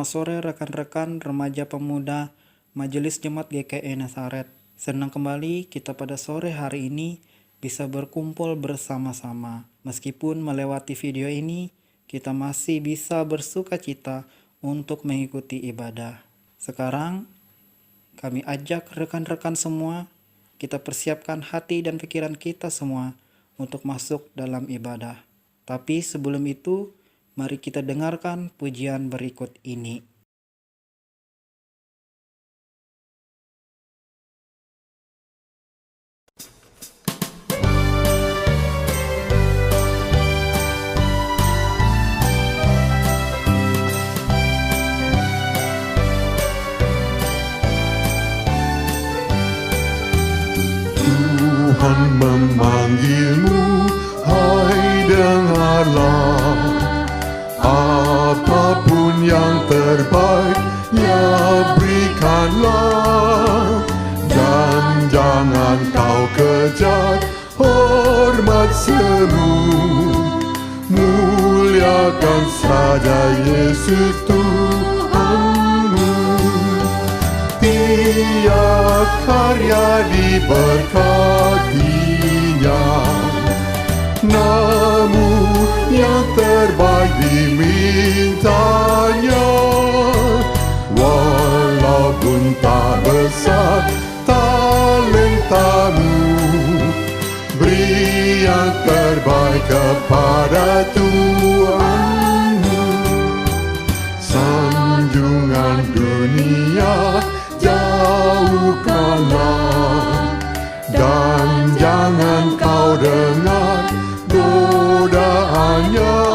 Selamat sore rekan-rekan remaja pemuda Majelis Jemaat GKI Nazaret. Senang kembali kita pada sore hari ini bisa berkumpul bersama-sama. Meskipun melewati video ini, kita masih bisa bersuka cita untuk mengikuti ibadah. Sekarang, kami ajak rekan-rekan semua, kita persiapkan hati dan pikiran kita semua untuk masuk dalam ibadah. Tapi sebelum itu, mari kita dengarkan pujian berikut ini. Tuhan memanggilmu, hai dengarlah. Apapun yang terbaik, ya berikanlah. Dan jangan kau kejar hormat semu, muliakan saja Yesus Tuhanmu. Tiap karya diberkatinya, namun yang terbaik dimintanya. Walaupun tak besar talentamu, beri yang terbaik kepada Tuhanmu. Sanjungan dunia jauhkanlah, dan jangan kau dengar godaannya.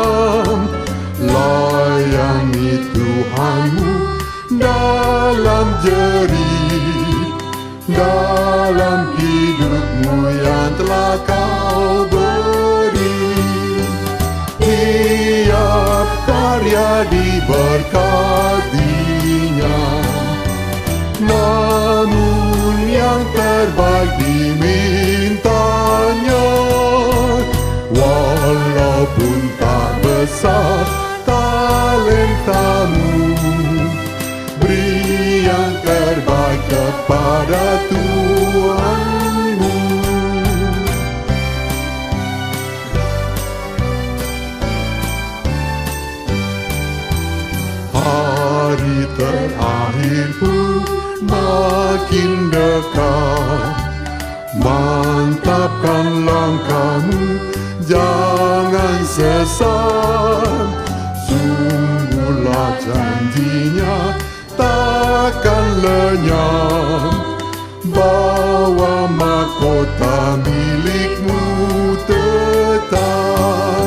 Layani Tuhanmu dalam jerih, dalam hidupmu yang telah kau beri. Tiap karya diberkatinya, namun yang terbaik dimintanya. Walaupun tak besar talentamu, beri yang terbaik kepada Tuhanmu. Hari terakhir pun makin dekat. Mantapkan langkahmu, jangan sesat. Sungguhlah janjinya takkan lenyap. Bawa mahkota milikmu tetap.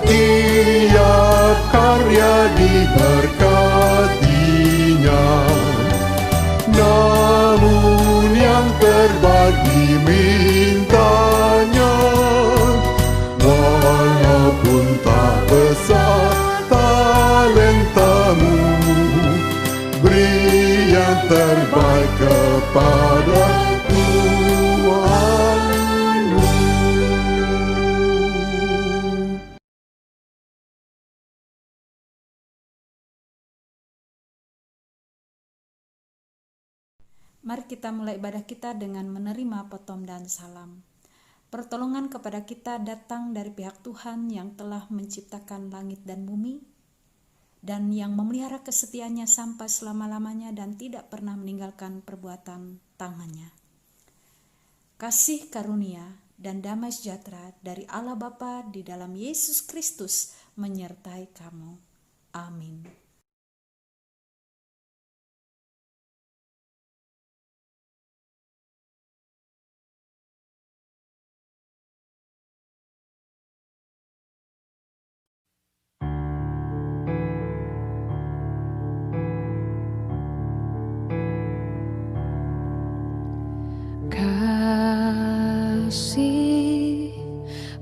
Tiap karya diberkatinya, namun yang terbaik dimintanya. Walaupun tak besar talentamu, beri yang terbaik kepada Tuhanmu. Mari kita mulai ibadah kita dengan menerima potom dan salam. Pertolongan kepada kita datang dari pihak Tuhan yang telah menciptakan langit dan bumi, dan yang memelihara kesetiaannya sampai selama-lamanya dan tidak pernah meninggalkan perbuatan tangannya. Kasih karunia dan damai sejahtera dari Allah Bapa di dalam Yesus Kristus menyertai kamu. Amin. Kasih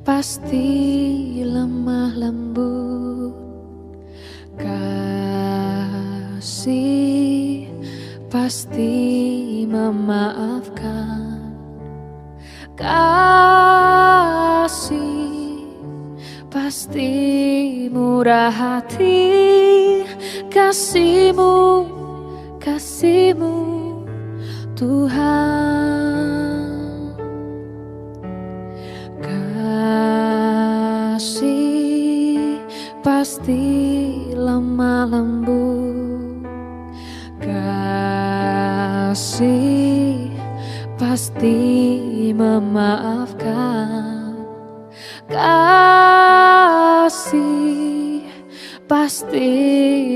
pasti lemah lembut, kasih pasti memaafkan, kasih pasti murah hati, kasih-Mu, kasih-Mu Tuhan. Kasih pasti lemah lembut, kasih pasti memaafkan, kasih pasti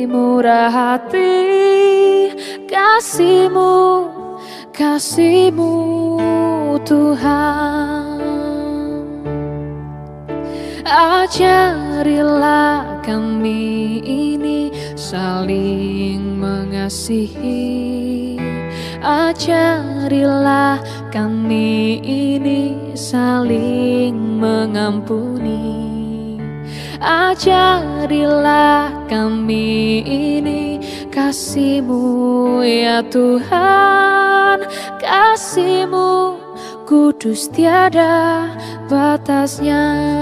murah hati, kasih-Mu, kasih-Mu Tuhan. Ajarilah kami ini saling mengasihi, ajarilah kami ini saling mengampuni, ajarilah kami ini kasih-Mu ya Tuhan, kasih-Mu kudus tiada batasnya.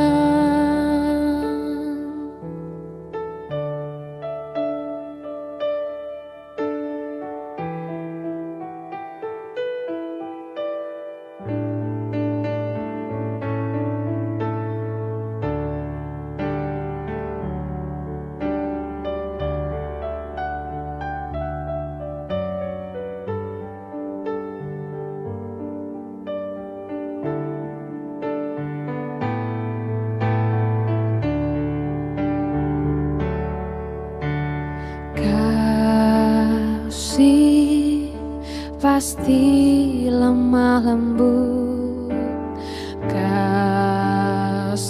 Kasih pasti lemah lembut, kasih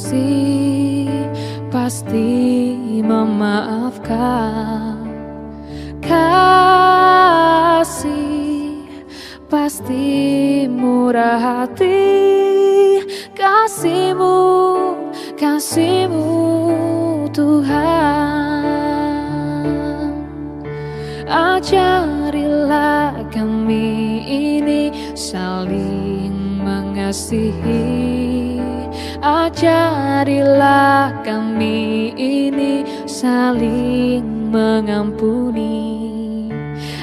pasti memaafkan, kasih pasti murah hati, kasih-Mu, kasih-Mu Tuhan. Ajarilah kami ini saling mengasihi, ajarilah kami ini saling mengampuni,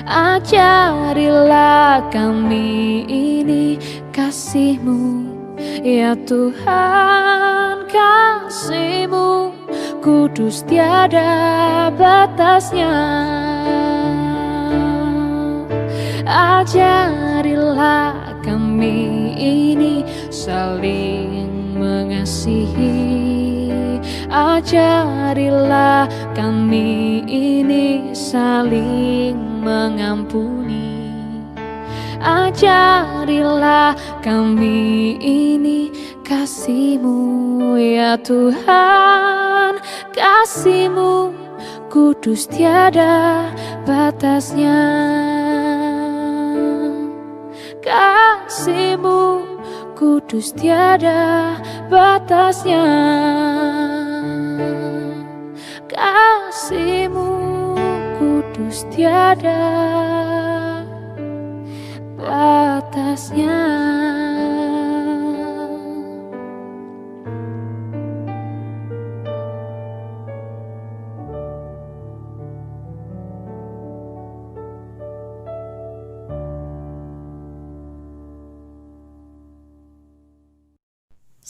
ajarilah kami ini kasih-Mu ya Tuhan, kasih-Mu kudus tiada batasnya. Ajarilah kami ini saling mengasihi, ajarilah kami ini saling mengampuni, ajarilah kami ini kasih-Mu ya Tuhan, kasih-Mu kudus tiada batasnya, kasih-Mu kudus tiada batasnya, kasih-Mu kudus tiada batasnya.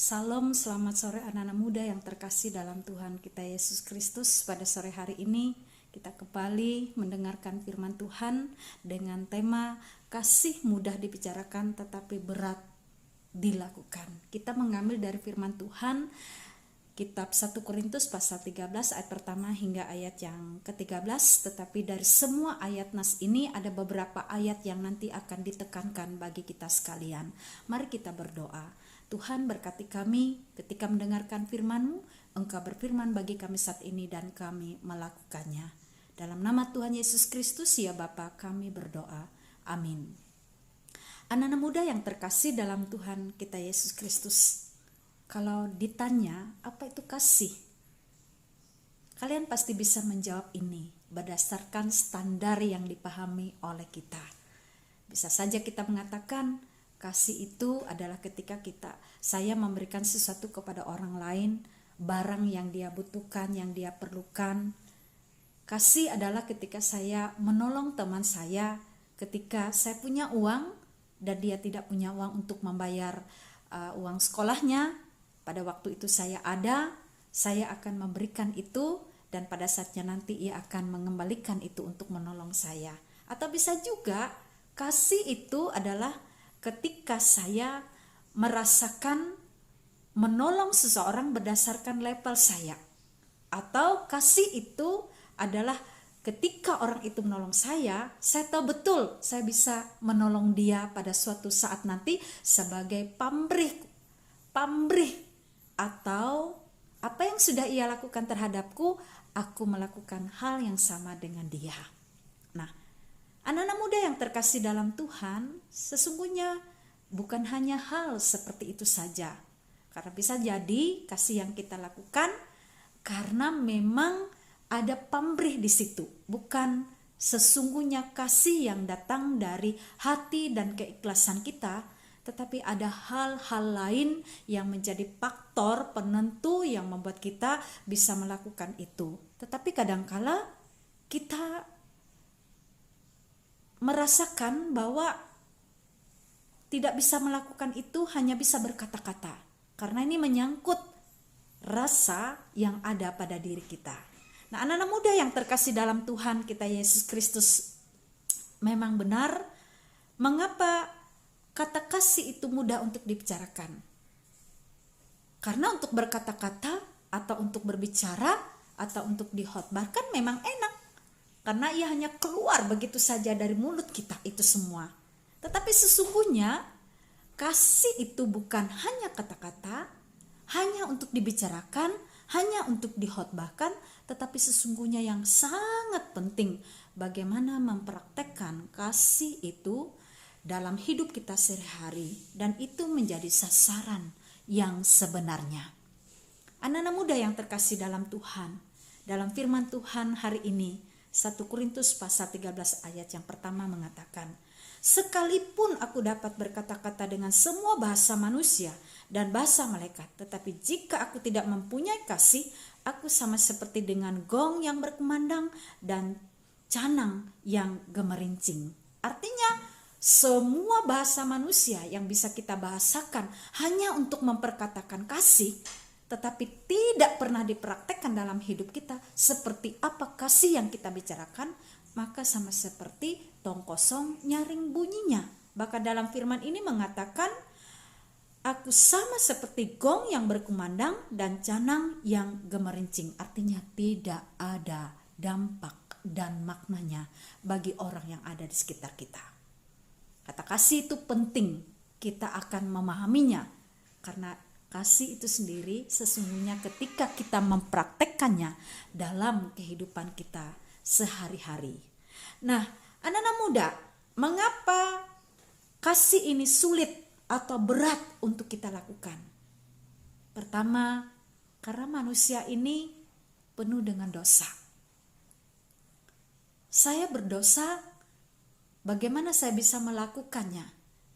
Salam, selamat sore anak-anak muda yang terkasih dalam Tuhan kita Yesus Kristus. Pada sore hari ini kita kembali mendengarkan firman Tuhan dengan tema kasih mudah dibicarakan tetapi berat dilakukan. Kita mengambil dari firman Tuhan kitab 1 Korintus pasal 13 ayat pertama hingga ayat yang ke-13. Tetapi dari semua ayat nas ini ada beberapa ayat yang nanti akan ditekankan bagi kita sekalian. Mari kita berdoa. Tuhan, berkati kami ketika mendengarkan firman-Mu. Engkau berfirman bagi kami saat ini dan kami melakukannya. Dalam nama Tuhan Yesus Kristus ya Bapa kami berdoa. Amin. Anak-anak muda yang terkasih dalam Tuhan kita Yesus Kristus, kalau ditanya apa itu kasih, kalian pasti bisa menjawab ini berdasarkan standar yang dipahami oleh kita. Bisa saja kita mengatakan kasih itu adalah ketika saya memberikan sesuatu kepada orang lain, barang yang dia butuhkan, yang dia perlukan. Kasih adalah ketika saya menolong teman saya ketika saya punya uang dan dia tidak punya uang untuk membayar uang sekolahnya. Pada waktu itu saya ada, saya akan memberikan itu, dan pada saatnya nanti ia akan mengembalikan itu untuk menolong saya. Atau bisa juga kasih itu adalah ketika saya merasakan menolong seseorang berdasarkan level saya. Atau kasih itu adalah ketika orang itu menolong saya tahu betul saya bisa menolong dia pada suatu saat nanti sebagai pamrih atau apa yang sudah ia lakukan terhadapku, aku melakukan hal yang sama dengan dia. Nah, anak-anak muda yang terkasih dalam Tuhan, sesungguhnya bukan hanya hal seperti itu saja. Karena bisa jadi kasih yang kita lakukan karena memang ada pamrih di situ, bukan sesungguhnya kasih yang datang dari hati dan keikhlasan kita, tetapi ada hal-hal lain yang menjadi faktor penentu yang membuat kita bisa melakukan itu. Tetapi kadangkala kita merasakan bahwa tidak bisa melakukan itu, hanya bisa berkata-kata, karena ini menyangkut rasa yang ada pada diri kita. Nah, anak-anak muda yang terkasih dalam Tuhan kita Yesus Kristus, memang benar mengapa kata kasih itu mudah untuk dibicarakan. Karena untuk berkata-kata atau untuk berbicara atau untuk dihotbarkan memang enak. Karena ia hanya keluar begitu saja dari mulut kita itu semua. Tetapi sesungguhnya kasih itu bukan hanya kata-kata, hanya untuk dibicarakan, hanya untuk dihotbahkan, tetapi sesungguhnya yang sangat penting bagaimana mempraktekkan kasih itu dalam hidup kita sehari-hari, dan itu menjadi sasaran yang sebenarnya. Anak-anak muda yang terkasih dalam Tuhan, dalam firman Tuhan hari ini 1 Korintus pasal 13 ayat yang pertama mengatakan, sekalipun aku dapat berkata-kata dengan semua bahasa manusia dan bahasa malaikat, tetapi jika aku tidak mempunyai kasih, aku sama seperti dengan gong yang berkumandang dan canang yang gemerincing. Artinya semua bahasa manusia yang bisa kita bahasakan hanya untuk memperkatakan kasih, tetapi tidak pernah dipraktekkan dalam hidup kita seperti apa kasih yang kita bicarakan, maka sama seperti tong kosong nyaring bunyinya. Bahkan dalam firman ini mengatakan, aku sama seperti gong yang berkumandang dan canang yang gemerincing. Artinya tidak ada dampak dan maknanya bagi orang yang ada di sekitar kita. Kata kasih itu penting, kita akan memahaminya. Karena kasih itu sendiri sesungguhnya ketika kita mempraktekkannya dalam kehidupan kita sehari-hari. Nah, anak-anak muda, mengapa kasih ini sulit atau berat untuk kita lakukan? Pertama, karena manusia ini penuh dengan dosa. Saya berdosa, bagaimana saya bisa melakukannya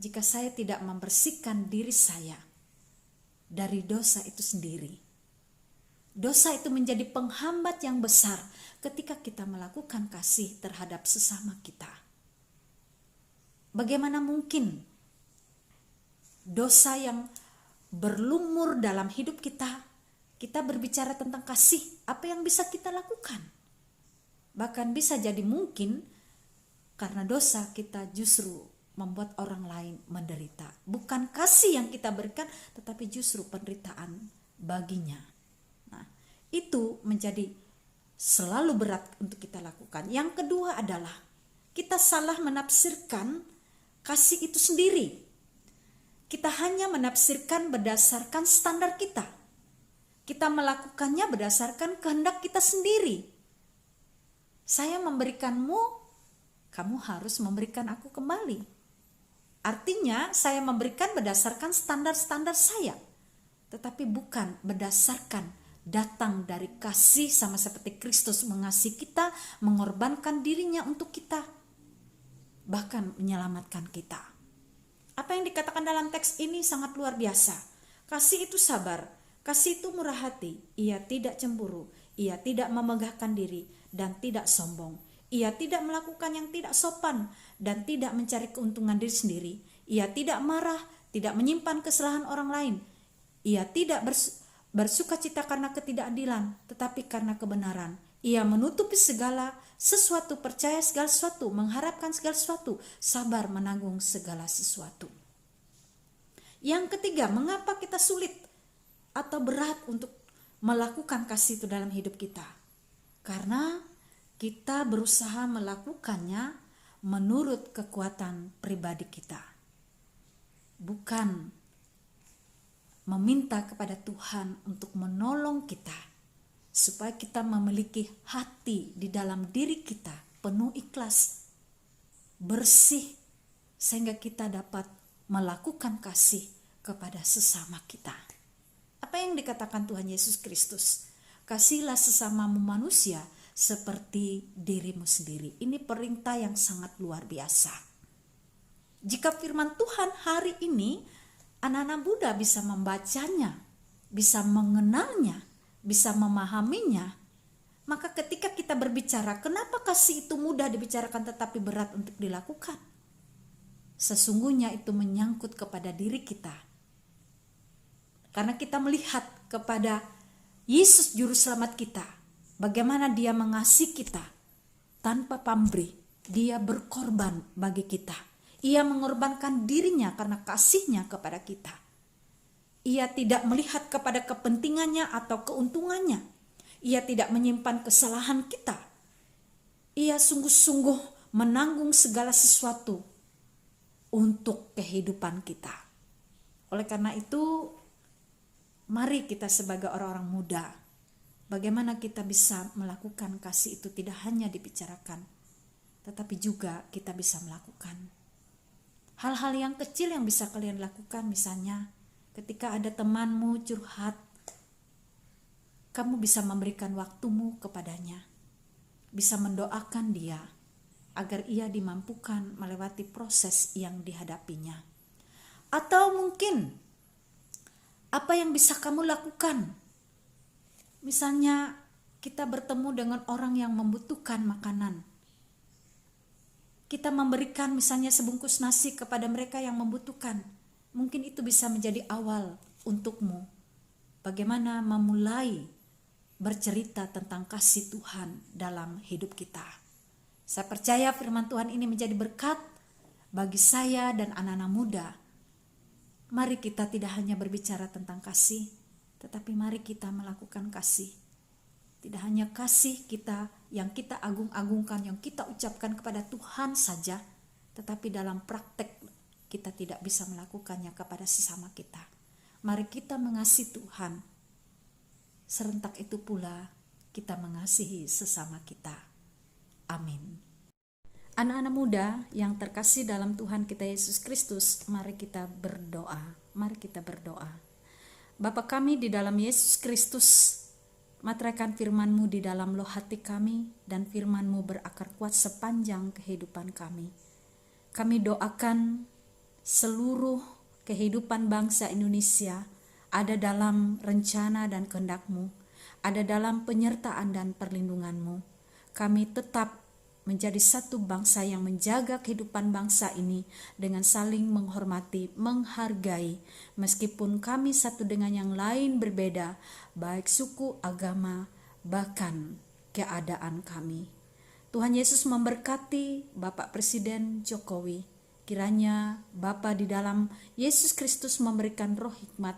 jika saya tidak membersihkan diri saya dari dosa itu sendiri? Dosa itu menjadi penghambat yang besar ketika kita melakukan kasih terhadap sesama kita. Bagaimana mungkin dosa yang berlumur dalam hidup kita, kita berbicara tentang kasih, apa yang bisa kita lakukan? Bahkan bisa jadi mungkin karena dosa kita justru membuat orang lain menderita. Bukan kasih yang kita berikan, tetapi justru penderitaan baginya. Nah, itu menjadi selalu berat untuk kita lakukan. Yang kedua adalah kita salah menafsirkan kasih itu sendiri. Kita hanya menafsirkan berdasarkan standar kita. Kita melakukannya berdasarkan kehendak kita sendiri. Saya memberikanmu, kamu harus memberikan aku kembali. Artinya saya memberikan berdasarkan standar-standar saya, tetapi bukan berdasarkan datang dari kasih, sama seperti Kristus mengasihi kita, mengorbankan dirinya untuk kita, bahkan menyelamatkan kita. Apa yang dikatakan dalam teks ini sangat luar biasa. Kasih itu sabar, kasih itu murah hati, ia tidak cemburu, ia tidak memegahkan diri, dan tidak sombong. Ia tidak melakukan yang tidak sopan dan tidak mencari keuntungan diri sendiri. Ia tidak marah, tidak menyimpan kesalahan orang lain. Ia tidak bersukacita karena ketidakadilan, tetapi karena kebenaran. Ia menutupi segala sesuatu, percaya segala sesuatu, mengharapkan segala sesuatu, sabar menanggung segala sesuatu. Yang ketiga, mengapa kita sulit atau berat untuk melakukan kasih itu dalam hidup kita? Karena kita berusaha melakukannya menurut kekuatan pribadi kita, bukan meminta kepada Tuhan untuk menolong kita, supaya kita memiliki hati di dalam diri kita penuh ikhlas, bersih, sehingga kita dapat melakukan kasih kepada sesama kita. Apa yang dikatakan Tuhan Yesus Kristus? Kasihlah sesamamu manusia seperti dirimu sendiri. Ini perintah yang sangat luar biasa. Jika firman Tuhan hari ini anak-anak muda bisa membacanya, bisa mengenalnya, bisa memahaminya, maka ketika kita berbicara, kenapa kasih itu mudah dibicarakan tetapi berat untuk dilakukan? Sesungguhnya itu menyangkut kepada diri kita. Karena kita melihat kepada Yesus Juru Selamat kita, bagaimana dia mengasihi kita tanpa pamrih. Dia berkorban bagi kita. Ia mengorbankan dirinya karena kasihnya kepada kita. Ia tidak melihat kepada kepentingannya atau keuntungannya. Ia tidak menyimpan kesalahan kita. Ia sungguh-sungguh menanggung segala sesuatu untuk kehidupan kita. Oleh karena itu, mari kita sebagai orang-orang muda, bagaimana kita bisa melakukan kasih itu tidak hanya dibicarakan, tetapi juga kita bisa melakukan. Hal-hal yang kecil yang bisa kalian lakukan, misalnya ketika ada temanmu curhat, kamu bisa memberikan waktumu kepadanya, bisa mendoakan dia agar ia dimampukan melewati proses yang dihadapinya. Atau mungkin apa yang bisa kamu lakukan? Misalnya kita bertemu dengan orang yang membutuhkan makanan. Kita memberikan misalnya sebungkus nasi kepada mereka yang membutuhkan. Mungkin itu bisa menjadi awal untukmu. Bagaimana memulai bercerita tentang kasih Tuhan dalam hidup kita. Saya percaya firman Tuhan ini menjadi berkat bagi saya dan anak-anak muda. Mari kita tidak hanya berbicara tentang kasih, tetapi mari kita melakukan kasih. Tidak hanya kasih kita yang kita agung-agungkan, yang kita ucapkan kepada Tuhan saja, tetapi dalam praktek kita tidak bisa melakukannya kepada sesama kita. Mari kita mengasihi Tuhan. Serentak itu pula kita mengasihi sesama kita. Amin. Anak-anak muda yang terkasih dalam Tuhan kita Yesus Kristus, mari kita berdoa. Mari kita berdoa. Bapa kami di dalam Yesus Kristus, materaikan firman-Mu di dalam loh hati kami, dan firman-Mu berakar kuat sepanjang kehidupan kami. Kami doakan seluruh kehidupan bangsa Indonesia ada dalam rencana dan kehendak-Mu, ada dalam penyertaan dan perlindungan-Mu. Kami tetap menjadi satu bangsa yang menjaga kehidupan bangsa ini dengan saling menghormati, menghargai, meskipun kami satu dengan yang lain berbeda, baik suku, agama, bahkan keadaan kami. Tuhan Yesus memberkati Bapak Presiden Jokowi. Kiranya Bapa di dalam Yesus Kristus memberikan roh hikmat,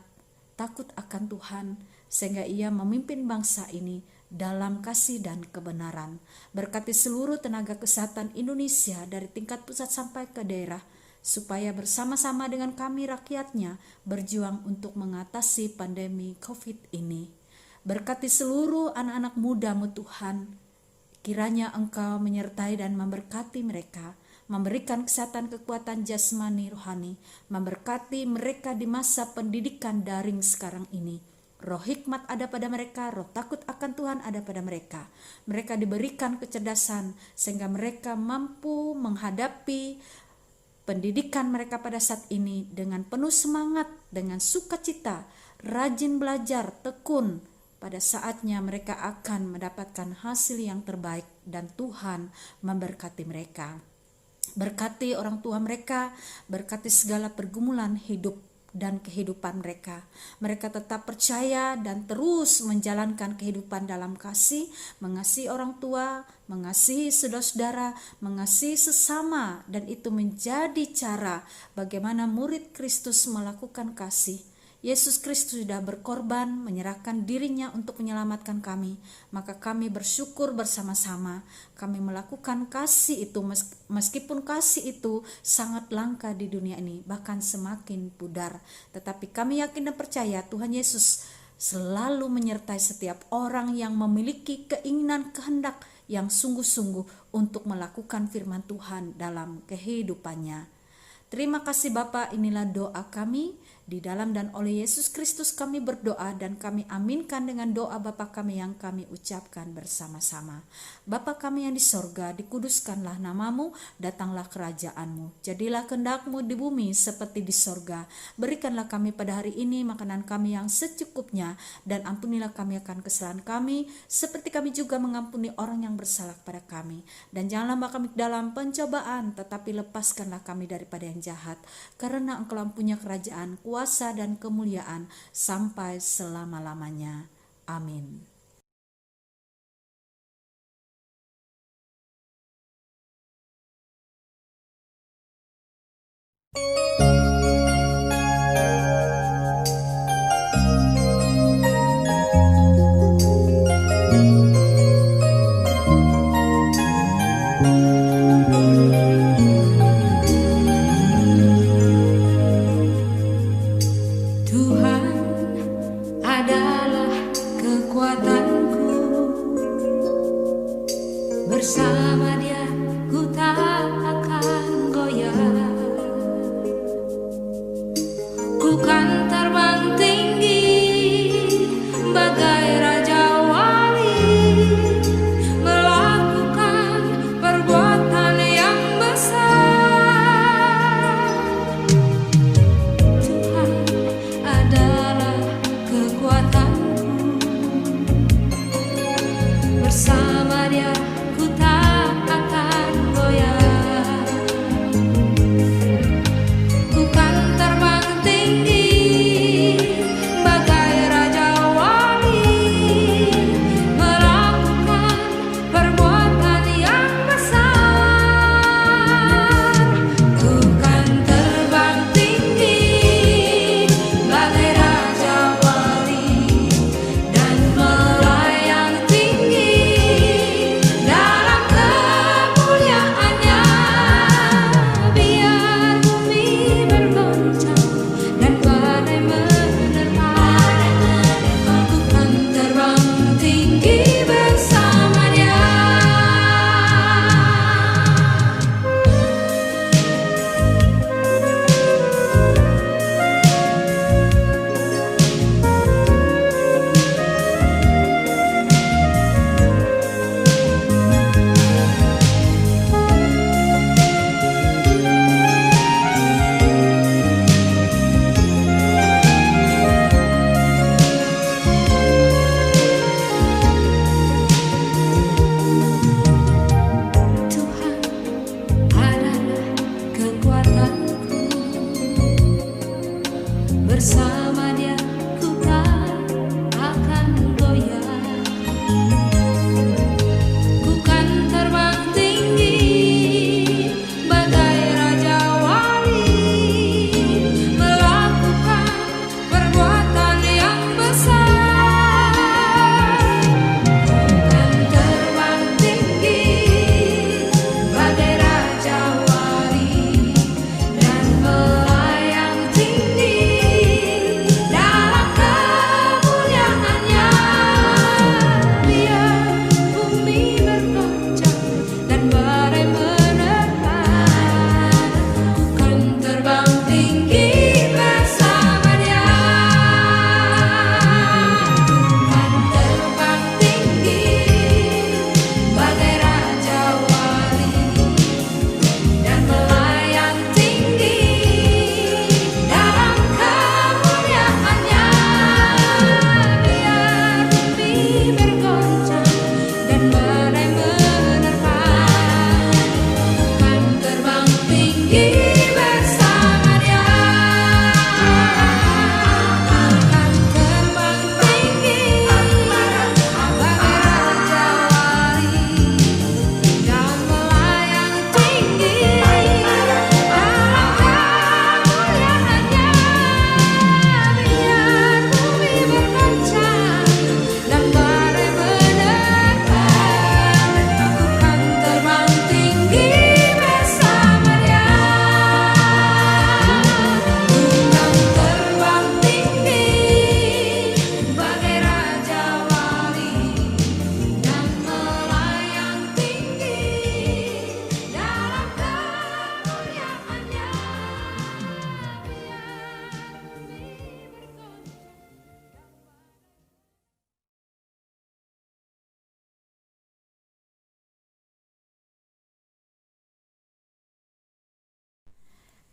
takut akan Tuhan, sehingga ia memimpin bangsa ini dalam kasih dan kebenaran. Berkati seluruh tenaga kesehatan Indonesia dari tingkat pusat sampai ke daerah, supaya bersama-sama dengan kami rakyatnya berjuang untuk mengatasi pandemi COVID ini. Berkati seluruh anak-anak muda-Mu Tuhan, kiranya Engkau menyertai dan memberkati mereka, memberikan kesehatan, kekuatan jasmani rohani, memberkati mereka di masa pendidikan daring sekarang ini. Roh hikmat ada pada mereka, roh takut akan Tuhan ada pada mereka. Mereka diberikan kecerdasan sehingga mereka mampu menghadapi pendidikan mereka pada saat ini dengan penuh semangat, dengan sukacita, rajin belajar, tekun pada saatnya mereka akan mendapatkan hasil yang terbaik dan Tuhan memberkati mereka. Berkati orang tua mereka, berkati segala pergumulan hidup dan kehidupan mereka. Mereka tetap percaya dan terus menjalankan kehidupan dalam kasih, mengasihi orang tua, mengasihi saudara-saudara, mengasihi sesama, dan itu menjadi cara bagaimana murid Kristus melakukan kasih. Yesus Kristus sudah berkorban, menyerahkan dirinya untuk menyelamatkan kami. Maka kami bersyukur bersama-sama. Kami melakukan kasih itu meskipun kasih itu sangat langka di dunia ini, bahkan semakin pudar. Tetapi kami yakin dan percaya Tuhan Yesus selalu menyertai setiap orang yang memiliki keinginan kehendak yang sungguh-sungguh untuk melakukan firman Tuhan dalam kehidupannya. Terima kasih Bapa, inilah doa kami. Di dalam dan oleh Yesus Kristus kami berdoa dan kami aminkan dengan doa Bapa kami yang kami ucapkan bersama-sama. Bapa kami yang di sorga, dikuduskanlah namamu, datanglah kerajaanmu. Jadilah kehendak-mu di bumi seperti di sorga. Berikanlah kami pada hari ini makanan kami yang secukupnya, dan ampunilah kami akan kesalahan kami, seperti kami juga mengampuni orang yang bersalah kepada kami. Dan janganlah bawa kami dalam pencobaan, tetapi lepaskanlah kami daripada yang jahat. Karena Engkau punya kerajaan, kuasa dan kemuliaan sampai selama-lamanya. Amin. Tuhan adalah kekuatan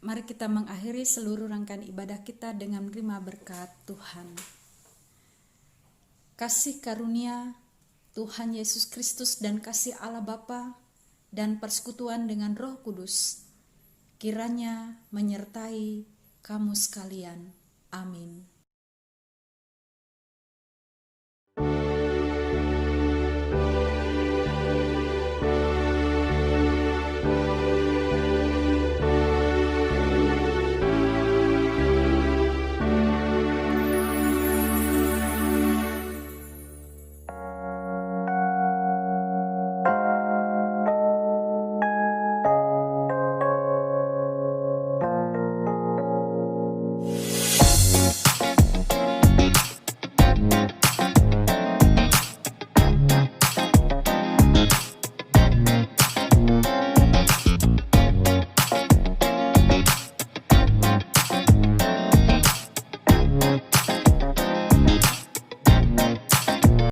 Mari kita mengakhiri seluruh rangkaian ibadah kita dengan menerima berkat Tuhan. Kasih karunia Tuhan Yesus Kristus dan kasih Allah Bapa dan persekutuan dengan Roh Kudus kiranya menyertai kamu sekalian. Amin.